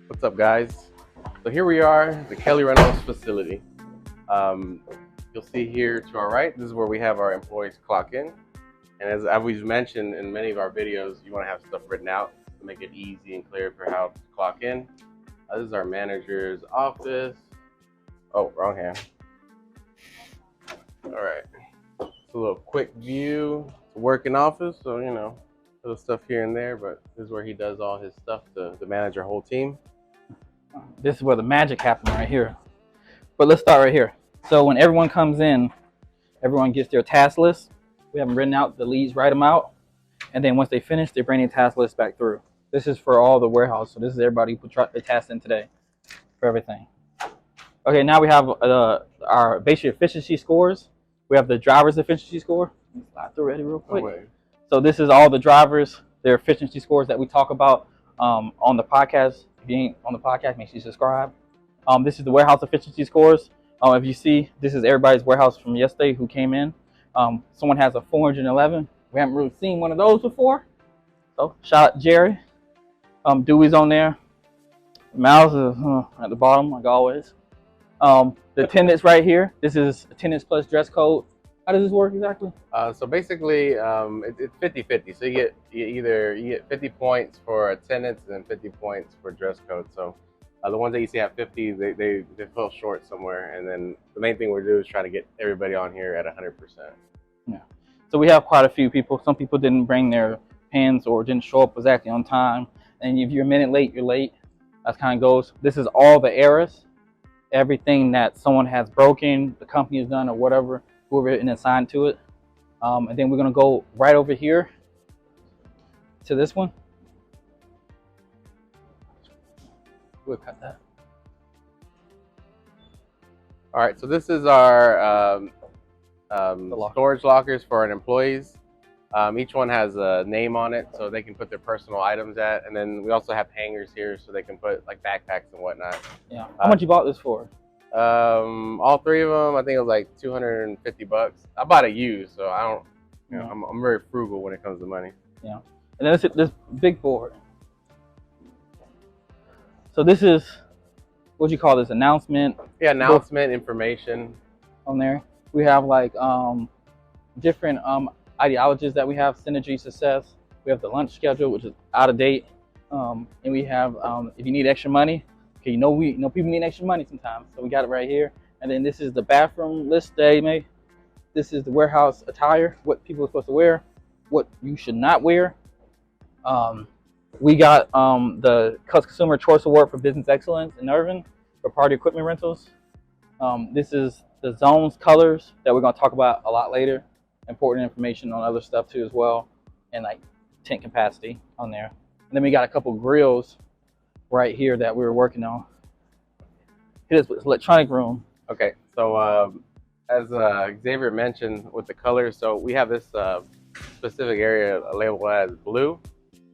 What's up, guys? So here we are, the Kelly Reynolds facility. You'll see here to our right, this is where we have our employees clock in. And as we've mentioned in many of our videos, you want to have stuff written out to make it easy and clear for how to clock in. This is our manager's office. Oh, wrong hand. All right. It's a little quick view. It's a working office, so little stuff here and there, but this is where he does all his stuff to manage our whole team. This is where the magic happens right here. But let's start right here. So when everyone comes in, everyone gets their task list. We have them written out, the leads write them out. And then once they finish, they bring their task list back through. This is for all the warehouse. So this is everybody who put their tasks in today for everything. Okay, now we have our basic efficiency scores. We have the driver's efficiency score. Let me slide through it real quick. So this is all the drivers, their efficiency scores that we talk about on the podcast. If you ain't on the podcast, make sure you subscribe. This is the warehouse efficiency scores. If you see, this is everybody's warehouse from yesterday who came in. Someone has a 411. We haven't really seen one of those before. So shout out Jerry. Dewey's on there. Mouse is at the bottom, like always. The attendance right here. This is attendance plus dress code. How does this work exactly? So basically, it's 50-50. So you get 50 points for attendance and then 50 points for dress code. So the ones that you see have 50, they fell short somewhere. And then the main thing we do is try to get everybody on here at 100%. Yeah. So we have quite a few people. Some people didn't bring their pens or didn't show up exactly on time. And if you're a minute late, you're late. That kind of goes. This is all the errors. Everything that someone has broken, the company has done or whatever, whoever is assigned to it. And then we're going to go right over here to this one. We'll cut that. All right, so this is our storage lockers for our employees. Each one has a name on it, so they can put their personal items at. And then we also have hangers here, so they can put like backpacks and whatnot. Yeah. How much you bought this for? All three of them, I think it was like $250. I bought it used, so I don't. I'm very frugal when it comes to money. Yeah. And then this big board. So this is, what do you call this, announcement? Yeah, announcement, information. On there. We have like different ideologies that we have, synergy, success. We have the lunch schedule, which is out of date. And we have, if you need extra money, okay, people need extra money sometimes. So we got it right here. And then this is the bathroom list day, This is the warehouse attire, what people are supposed to wear, what you should not wear. We got the Consumer Choice Award for Business Excellence in Irving for party equipment rentals. This is the zones colors that we're going to talk about a lot later. Important information on other stuff too as well, and like tent capacity on there. And then we got a couple grills right here that we were working on. Here's electronic room. Okay, so as Xavier mentioned with the colors, so we have this specific area labeled as blue.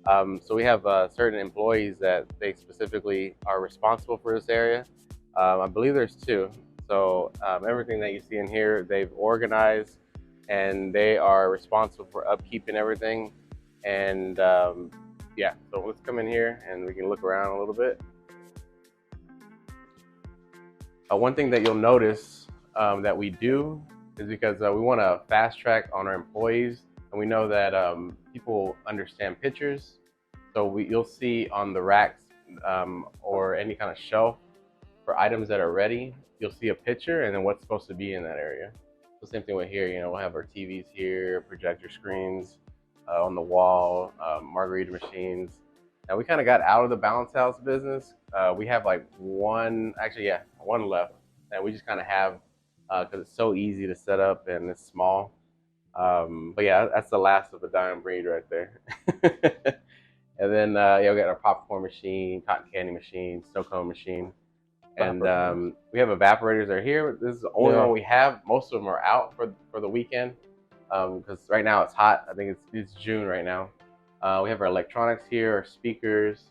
So we have certain employees that they specifically are responsible for this area. I believe there's two. So everything that you see in here, they've organized and they are responsible for upkeep and everything. And yeah, so let's come in here and we can look around a little bit. One thing that you'll notice that we do is because we want to fast track on our employees, and we know that people understand pictures. So you'll see on the racks or any kind of shelf for items that are ready, you'll see a picture and then what's supposed to be in that area. So same thing with here, we'll have our TVs here, projector screens on the wall, margarita machines. Now we kind of got out of the bounce house business. We have like one left that we just kind of have because it's so easy to set up and it's small. But yeah, that's the last of the dying breed right there. And then we got our popcorn machine, cotton candy machine, snow cone machine. And we have evaporators that are here. This is the only one we have. Most of them are out for the weekend because right now it's hot. I think it's June right now. We have our electronics here, our speakers.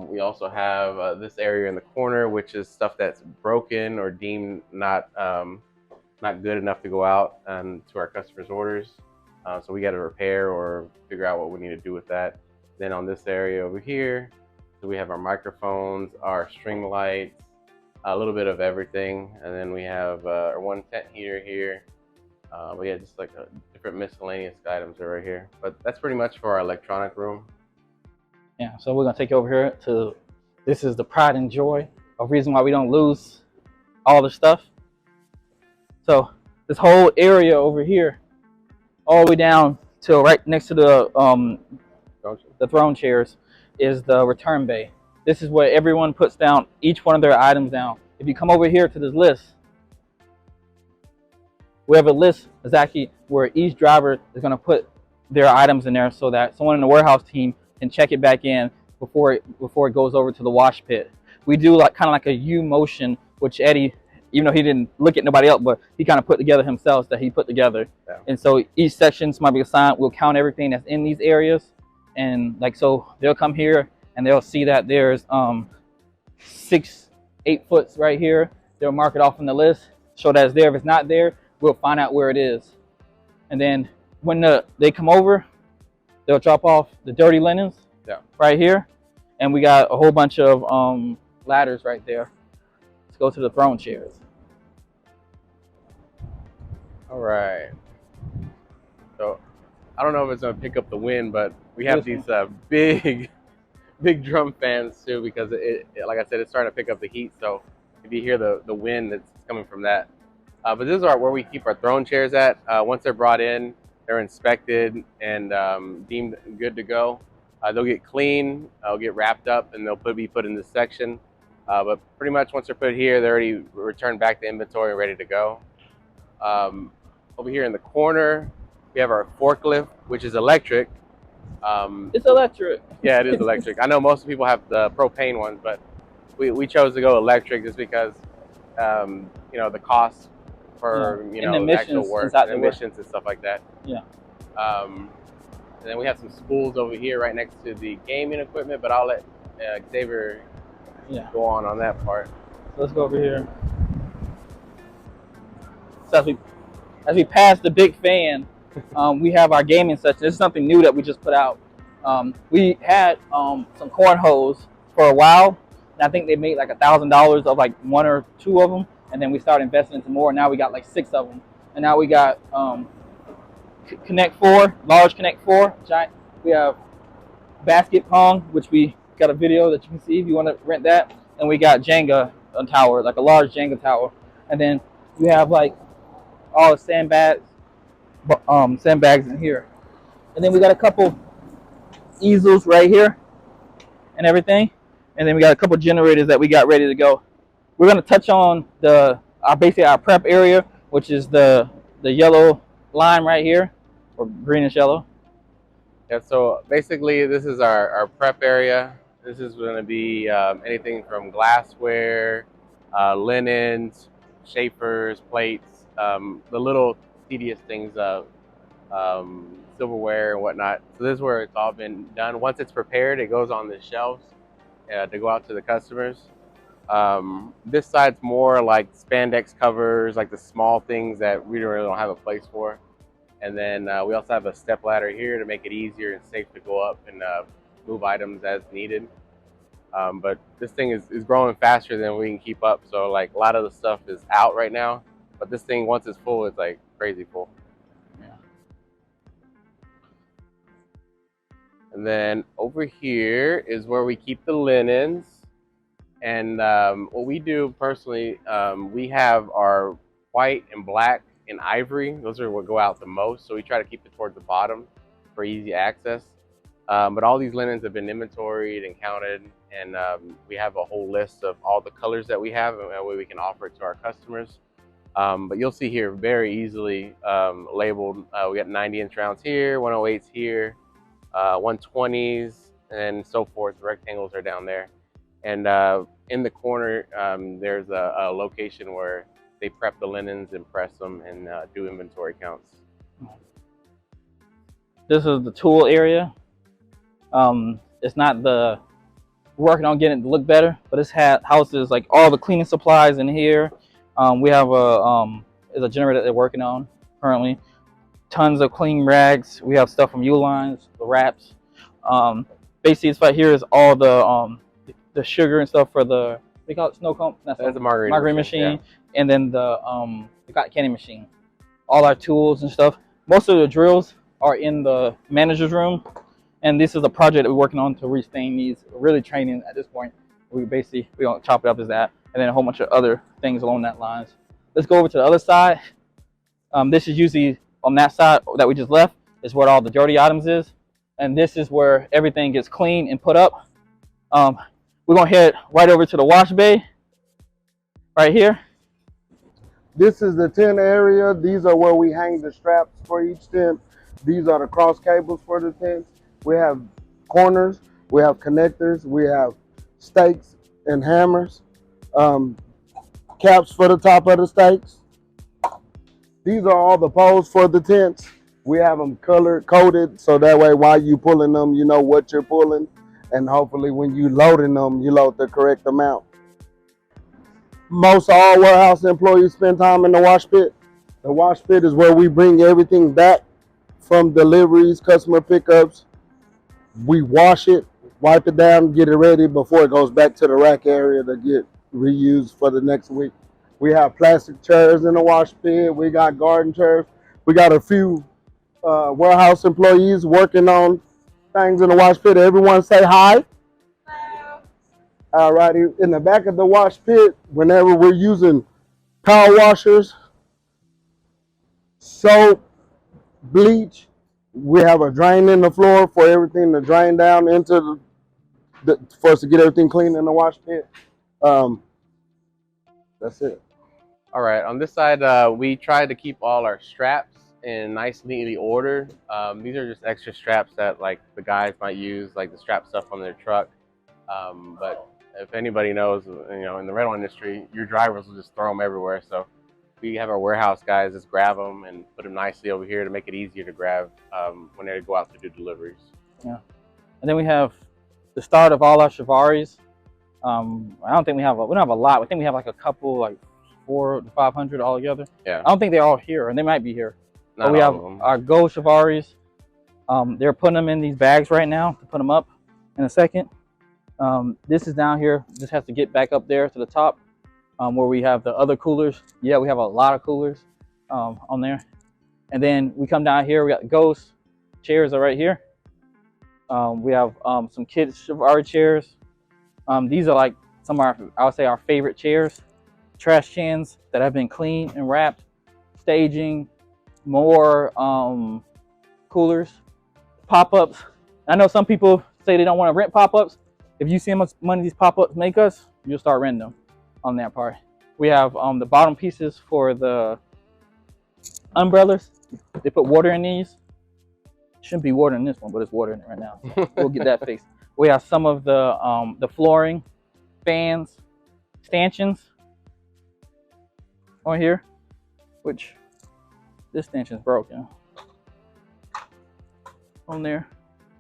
We also have this area in the corner, which is stuff that's broken or deemed not good enough to go out to our customers' orders. So we got to repair or figure out what we need to do with that. Then on this area over here, So we have our microphones, our string lights, a little bit of everything, and then we have our one tent heater here. We have just like different miscellaneous items are right here. But that's pretty much for our electronic room. Yeah, so we're gonna take you over here to, this is the pride and joy of reason why we don't lose all the stuff. So this whole area over here, all the way down to right next to the throne chairs, is the return bay. This is where everyone puts down each one of their items down. If you come over here to this list, we have a list exactly where each driver is going to put their items in there so that someone in the warehouse team can check it back in before it goes over to the wash pit. We do like kind of like a U motion, which Eddie, even though he didn't look at nobody else, but he kind of put together himself that he put together. Yeah. And so each sections might be assigned. We'll count everything that's in these areas, and like so they'll come here and they'll see that there's 6, 8 foot right here. They'll mark it off on the list, show that it's there. If it's not there, we'll find out where it is. And then when they come over, they'll drop off the dirty linens right here. And we got a whole bunch of ladders right there. Let's go to the throne chairs. All right. So I don't know if it's going to pick up the wind, but we have these big drum fans too, because it, like I said, it's starting to pick up the heat. So if you hear the wind that's coming from that. But this is where we keep our throne chairs at. Once they're brought in, they're inspected and deemed good to go. They'll get clean, they'll get wrapped up, and they'll be put in this section. But pretty much once they're put here, they're already returned back to inventory and ready to go. Over here in the corner, we have our forklift, which is electric. It's electric. Yeah, it is electric. I know most people have the propane ones, but we chose to go electric just because, you know, the cost for the actual work, and emissions and stuff like that. Yeah. And then we have some spools over here right next to the gaming equipment, but I'll let Xavier go on that part. So let's go over here. So as we pass the big fan, we have our gaming section. This is something new that we just put out. We had some cornholes for a while, and I think they made like $1,000 of like 1 or 2 of them, and then we started investing into more. Now we got like 6 of them, and now we got Connect 4, large Connect 4, giant. We have basket pong, which we got a video that you can see if you want to rent that, and we got Jenga tower, like a large Jenga tower, and then we have like all the sandbags in here, and then we got a couple easels right here and everything, and then we got a couple generators that we got ready to go. We're gonna touch on basically our prep area, which is the yellow line right here, or greenish yellow. Yeah, so basically this is our prep area. This is going to be anything from glassware, linens, shapers, plates, the little tedious things of silverware and whatnot. So this is where it's all been done. Once it's prepared, it goes on the shelves to go out to the customers. This side's more like spandex covers, like the small things that we really don't have a place for. And then we also have a step ladder here to make it easier and safe to go up and move items as needed. But this thing is growing faster than we can keep up. So like a lot of the stuff is out right now, but this thing, once it's full, it's like crazy full. Yeah. And then over here is where we keep the linens. And what we do personally, we have our white and black and ivory. Those are what go out the most. So we try to keep it towards the bottom for easy access. But all these linens have been inventoried and counted, and we have a whole list of all the colors that we have and that way we can offer it to our customers. But you'll see here very easily labeled. We got 90-inch rounds here, 108s here, 120s, and so forth. The rectangles are down there. And in the corner, there's a location where they prep the linens and press them and do inventory counts. This is the tool area. It's not we're working on getting it to look better, but it's houses like all the cleaning supplies in here. We have a generator that they're working on currently. Tons of clean rags. We have stuff from Ulines, the wraps. Basically, it's right here is all the the sugar and stuff for the, they call it snow cone. That's the margarita machine, and then the cotton candy machine. All our tools and stuff. Most of the drills are in the manager's room, and this is a project that we're working on to restain these. Really training at this point. We don't chop it up as that, and then a whole bunch of other things along that lines. Let's go over to the other side. This is usually on that side that we just left is where all the dirty items is, and this is where everything gets cleaned and put up. We're gonna head right over to the wash bay, right here. This is the tent area. These are where we hang the straps for each tent. These are the cross cables for the tents. We have corners, we have connectors, we have stakes and hammers, caps for the top of the stakes. These are all the poles for the tents. We have them coded, so that way while you pulling them, you know what you're pulling, and hopefully when you loading them, you load the correct amount. Most all warehouse employees spend time in the wash pit. The wash pit is where we bring everything back from deliveries, customer pickups. We wash it, wipe it down, get it ready before it goes back to the rack area to get reused for the next week. We have plastic chairs in the wash pit. We got garden chairs. We got a few warehouse employees working on things in the wash pit. Everyone say hi. Hello. Alrighty, in the back of the wash pit, whenever we're using power washers, soap, bleach, we have a drain in the floor for everything to drain down into for us to get everything clean in the wash pit. That's it. All right, on this side, we try to keep all our straps in nice, neatly ordered. These are just extra straps that like the guys might use, like the strap stuff on their truck. But if anybody knows, you know, in the rental industry, your drivers will just throw them everywhere. So we have our warehouse guys just grab them and put them nicely over here to make it easier to grab when they go out to do deliveries. Yeah, and then we have the start of all our Chavaris. I don't think we don't have a lot. I think we have like a couple, like 400 to 500 all together. Yeah. I don't think they're all here, and they might be here. Not but we have all of them. our Go Chavaris. They're putting them in these bags right now to put them up in a second. This is down here. This has to get back up there to the top where we have the other coolers. Yeah, we have a lot of coolers on there. And then we come down here. We got the Ghost chairs are right here. We have some kids Chavari chairs. These are like some of our, I would say, our favorite chairs. Trash cans that have been cleaned and wrapped. Staging, more coolers, pop-ups. I know some people say they don't want to rent pop-ups. If you see how much money these pop-ups make us, you'll start renting them on that part. We have the bottom pieces for the umbrellas. They put water in these. Shouldn't be water in this one, but it's water in it right now. So we'll get that fixed. We have some of the flooring, fans, stanchions on here, which this stanchion's broken on there.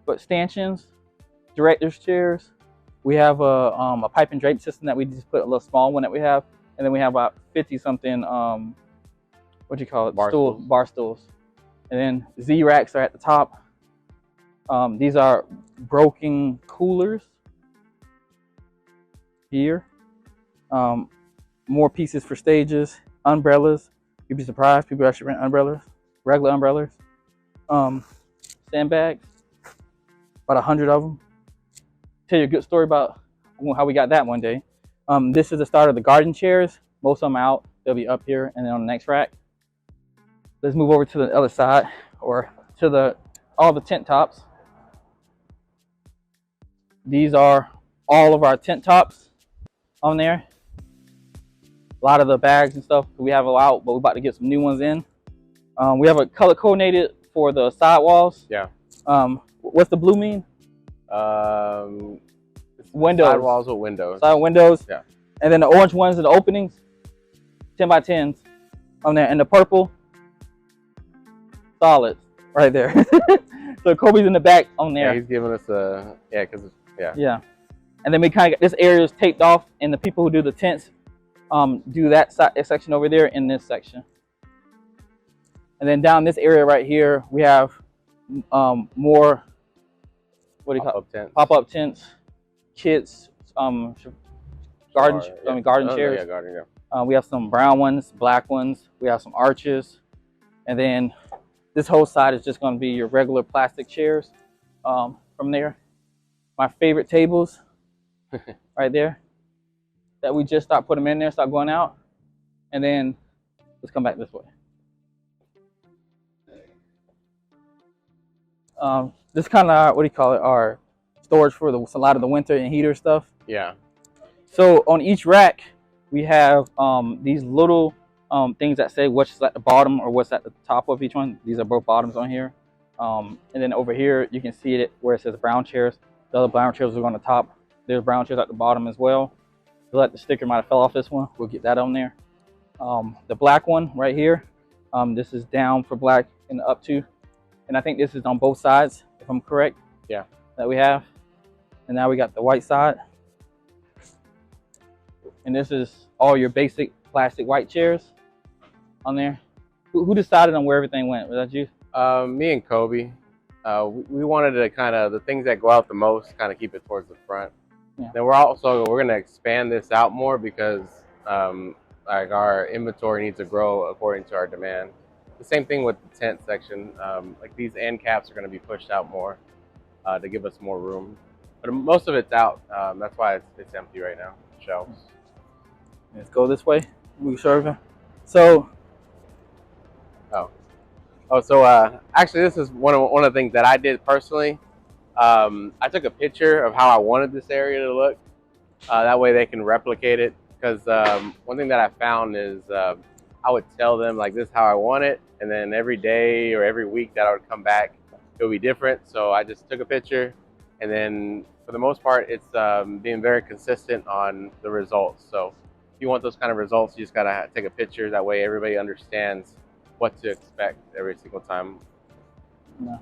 But stanchions, director's chairs. We have a pipe and drape system that we just put a little small one that we have, and then we have about 50 something what do you call it? Bar stools. And then Z racks are at the top. These are broken coolers here. More pieces for stages, umbrellas. You'd be surprised people actually rent umbrellas, regular umbrellas. Sandbags, about 100 of them. Tell you a good story about how we got that one day. This is the start of the garden chairs. Most of them out. They'll be up here and then on the next rack. Let's move over to the other side, or to all the tent tops. These are all of our tent tops on there. A lot of the bags and stuff we have out, but we're about to get some new ones in. We have a color coordinated for the sidewalls. Yeah. What's the blue mean? Windows. Sidewalls with windows. Side windows. Yeah. And then the orange ones are the openings, 10 by 10s on there, and the purple, solid right there. So Kobe's in the back on there. Yeah, he's giving us a Yeah. And then we kind of, this area is taped off, and the people who do the tents do that section over there in this section. And then down this area right here, we have more, what do you call it? Tents. Pop-up tents, kids, garden, Yeah. garden Oh, chairs. yeah, garden, yeah. We have some brown ones, black ones. We have some arches, and then this whole side is just going to be your regular plastic chairs. From there, my favorite tables, right there, that we just start putting them in there, start going out, and then let's come back this way. This kind of, what do you call it, our storage for a lot of the winter and heater stuff. Yeah. So on each rack, we have these little things that say what's at the bottom or what's at the top of each one. These are both bottoms on here. And then over here, you can see it where it says brown chairs. The other brown chairs are on the top. There's brown chairs at the bottom as well. So that the sticker might have fell off this one. We'll get that on there. The black one right here, this is down for black and up to. And I think this is on both sides, if I'm correct. Yeah. That we have. And now we got the white side. And this is all your basic plastic white chairs on there. Who decided on where everything went? Was that you? Me and Kobe. We wanted to kind of, the things that go out the most, kind of keep it towards the front. Yeah. Then we're going to expand this out more because like our inventory needs to grow according to our demand. The same thing with the tent section. Like these end caps are going to be pushed out more to give us more room. But most of it's out. That's why it's empty right now. Shelves. Let's go this way. We serve. So. So actually, this is one of the things that I did personally. I took a picture of how I wanted this area to look. That way they can replicate it. Because one thing that I found is I would tell them like, this is how I want it, and then every day or every week that I would come back, it would be different. So I just took a picture, and then for the most part, it's being very consistent on the results. So if you want those kind of results, you just gotta take a picture. That way everybody understands what to expect every single time. Yeah.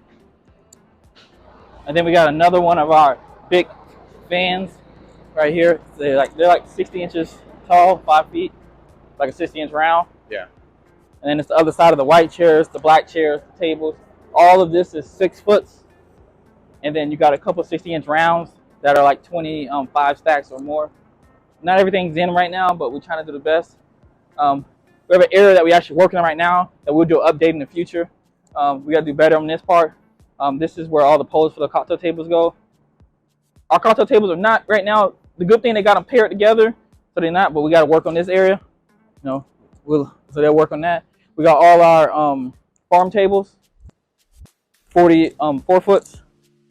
And then we got another one of our big fans right here. They're like 60 inches tall, 5 feet, like a 60-inch round. Yeah. And then it's the other side of the white chairs, the black chairs, the tables. All of this is 6 foot. And then you got a couple 60-inch rounds that are like 25 stacks or more. Not everything's in right now, but we're trying to do the best. We have an area that we're actually working on right now that we'll do an update in the future. We got to do better on this part. This is where all the poles for the cocktail tables go. Our cocktail tables are not right now. The good thing, they got them paired together, so they're not. But we got to work on this area. So they'll work on that. We got all our farm tables, 4 foot,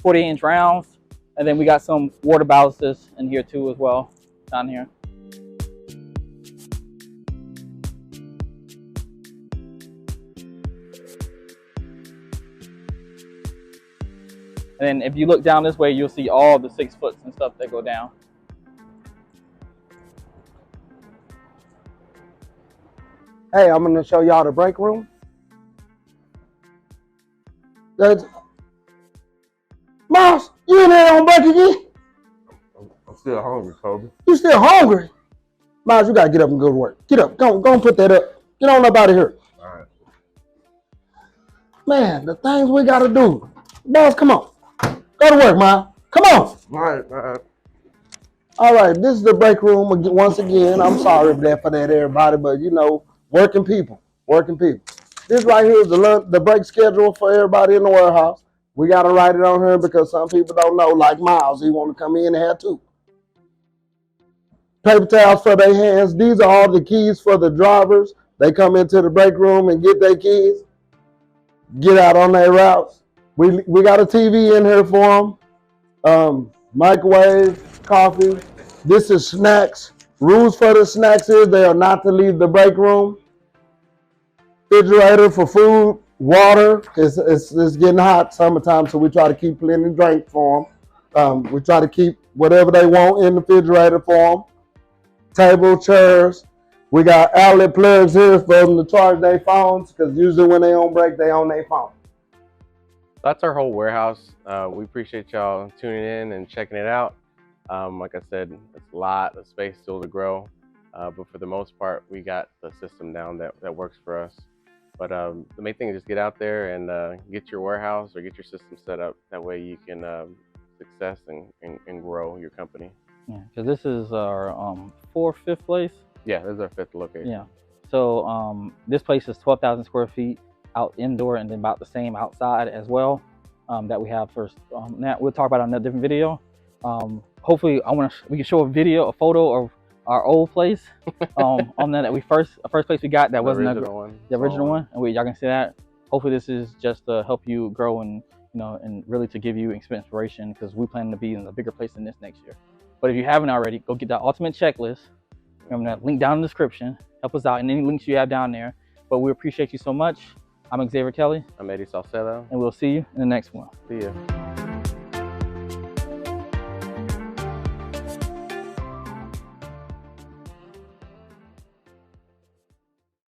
48-inch rounds, and then we got some water balances in here too as well, down here. And then if you look down this way, you'll see all the 6 foot and stuff that go down. Hey, I'm gonna show y'all the break room. Miles, you in there on break again? I'm still hungry, Kobe. You still hungry? Miles, you gotta get up and go to work. Get up, go and put that up. Get on up out of here. All right. Man, the things we gotta do. Boss, come on. Go to work, Miles. Come on. All right. All right, this is the break room once again. I'm sorry for that, everybody, but you know, working people. This right here is the break schedule for everybody in the warehouse. We got to write it on here because some people don't know, like Miles, he want to come in and have two. Paper towels for their hands. These are all the keys for the drivers. They come into the break room and get their keys, get out on their routes. We got a TV in here for them. Microwave, coffee. This is snacks. Rules for the snacks is they are not to leave the break room. Refrigerator for food, water. It's getting hot summertime, so we try to keep plenty of drink for them. We try to keep whatever they want in the refrigerator for them. Table, chairs. We got outlet plugs here for them to charge their phones, because usually when they on break, they on their phone. That's our whole warehouse. We appreciate y'all tuning in and checking it out. Like I said, it's a lot of space still to grow, but for the most part, we got the system down that works for us. But the main thing is just get out there and get your warehouse or get your system set up. That way you can success and grow your company. Yeah, because this is our fourth, fifth place. Yeah, this is our 5th location. Yeah. So this place is 12,000 square feet out indoor, and then about the same outside as well. That we have first. Now we'll talk about it in a different video. Hopefully, we can show a photo of our old place. On that first place we got that wasn't the original one, and y'all can see that. Hopefully, this is just to help you grow and and really to give you inspiration, because we plan to be in a bigger place than this next year. But if you haven't already, go get that ultimate checklist. Remember that link down in the description. Help us out in any links you have down there. But we appreciate you so much. I'm Xavier Kelly. I'm Eddie Sauceda. And we'll see you in the next one. See ya.